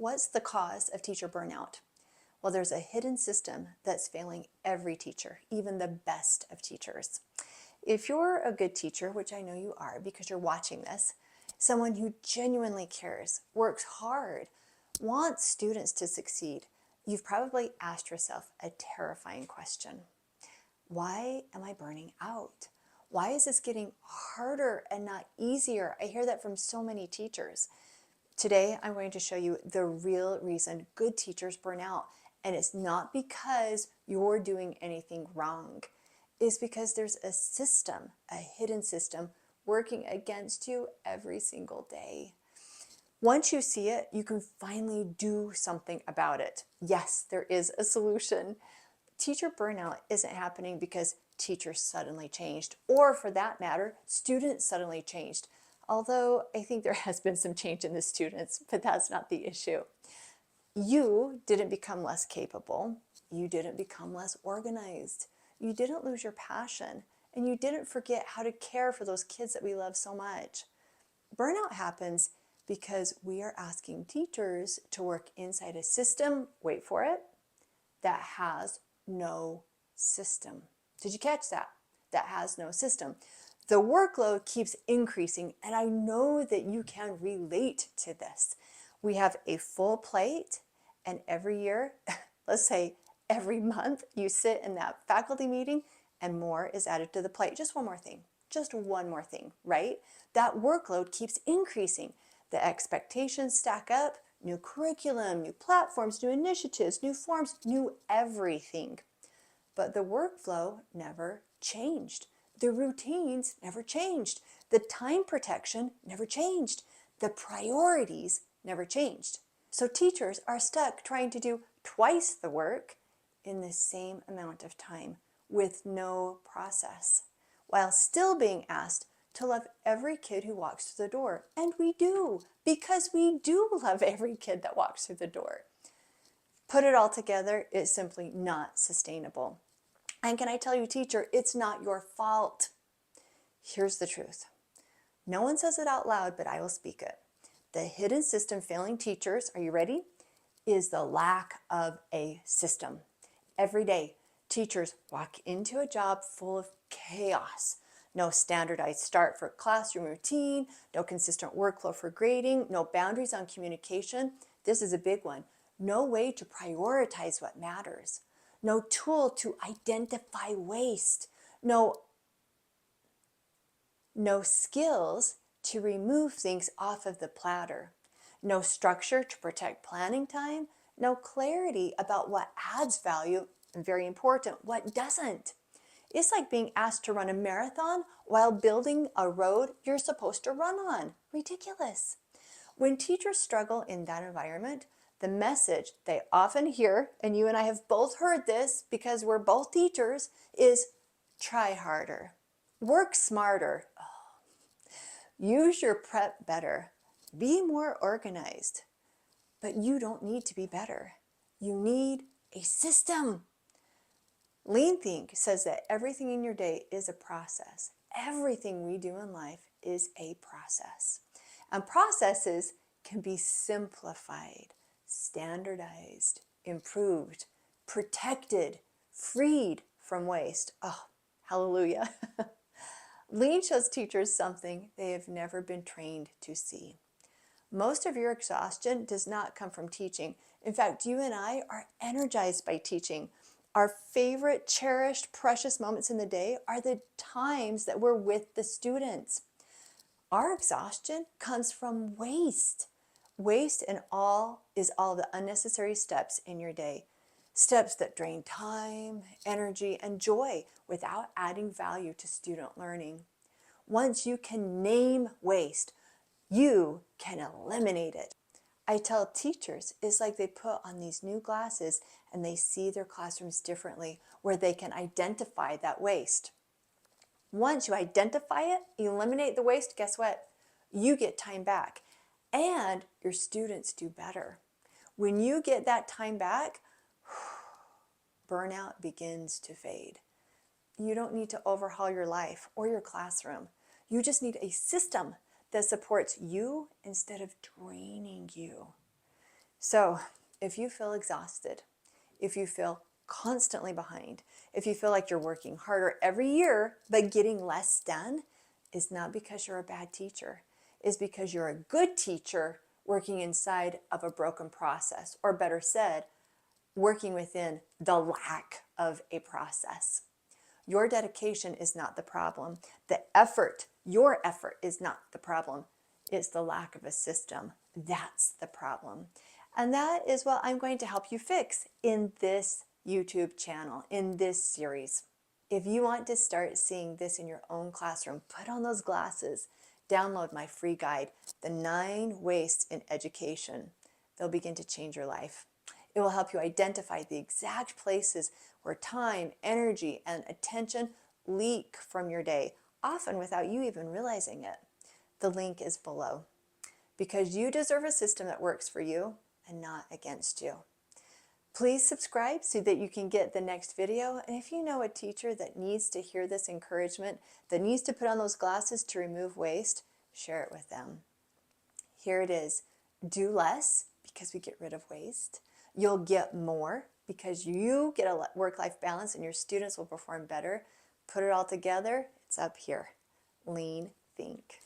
What's the cause of teacher burnout? Well, there's a hidden system that's failing every teacher, even the best of teachers. If you're a good teacher, which I know you are because you're watching this, someone who genuinely cares, works hard, wants students to succeed, you've probably asked yourself a terrifying question. Why am I burning out? Why is this getting harder and not easier? I hear that from so many teachers. Today, I'm going to show you the real reason good teachers burn out. And it's not because you're doing anything wrong. It's because there's a system, a hidden system, working against you every single day. Once you see it, you can finally do something about it. Yes, there is a solution. Teacher burnout isn't happening because teachers suddenly changed, or for that matter, students suddenly changed. Although I think there has been some change in the students, but that's not the issue. You didn't become less capable. You didn't become less organized. You didn't lose your passion, and you didn't forget how to care for those kids that we love so much. Burnout happens because we are asking teachers to work inside a system, wait for it, that has no system. Did you catch that? That has no system. The workload keeps increasing, and I know that you can relate to this. We have a full plate, and every year, let's say every month, you sit in that faculty meeting and more is added to the plate. Just one more thing, right? That workload keeps increasing. The expectations stack up, new curriculum, new platforms, new initiatives, new forms, new everything. But the workflow never changed. The routines never changed. The time protection never changed. The priorities never changed. So teachers are stuck trying to do twice the work in the same amount of time with no process, while still being asked to love every kid who walks through the door. And we do, because we do love every kid that walks through the door. Put it all together, it's simply not sustainable. And can I tell you, teacher, it's not your fault. Here's the truth. No one says it out loud, but I will speak it. The hidden system failing teachers, are you ready? Is the lack of a system. Every day, teachers walk into a job full of chaos. No standardized start for classroom routine, no consistent workflow for grading, no boundaries on communication. This is a big one. No way to prioritize what matters. No tool to identify waste. No skills to remove things off of the platter. No structure to protect planning time. No clarity about what adds value, and very important, what doesn't. It's like being asked to run a marathon while building a road you're supposed to run on. Ridiculous. When teachers struggle in that environment, the message they often hear, and you and I have both heard this because we're both teachers, is try harder, work smarter, use your prep better, be more organized. But you don't need to be better. You need a system. Lean Think says that everything in your day is a process. Everything we do in life is a process. And processes can be simplified, standardized, improved, protected, freed from waste. Oh, hallelujah. Lean shows teachers something they have never been trained to see. Most of your exhaustion does not come from teaching. In fact, you and I are energized by teaching. Our favorite, cherished, precious moments in the day are the times that we're with the students. Our exhaustion comes from waste. Waste is all the unnecessary steps in your day. Steps that drain time, energy, and joy without adding value to student learning. Once you can name waste, you can eliminate it. I tell teachers it's like they put on these new glasses and they see their classrooms differently, where they can identify that waste. Once you identify it, eliminate the waste, guess what? You get time back, and your students do better. When you get that time back, burnout begins to fade. You don't need to overhaul your life or your classroom. You just need a system that supports you instead of draining you. So if you feel exhausted, if you feel constantly behind, if you feel like you're working harder every year but getting less done, it's not because you're a bad teacher. It's because you're a good teacher working inside of a broken process, or better said, working within the lack of a process. Your dedication is not the problem. The effort, your effort is not the problem. It's the lack of a system. That's the problem. And that is what I'm going to help you fix in this YouTube channel, in this series. If you want to start seeing this in your own classroom, put on those glasses. Download my free guide, The 9 Wastes in Education. They'll begin to change your life. It will help you identify the exact places where time, energy, and attention leak from your day, often without you even realizing it. The link is below. Because you deserve a system that works for you and not against you. Please subscribe so that you can get the next video. And if you know a teacher that needs to hear this encouragement, that needs to put on those glasses to remove waste, share it with them. Here it is. Do less because we get rid of waste. You'll get more because you get a work-life balance and your students will perform better. Put it all together, it's up here. Lean, think.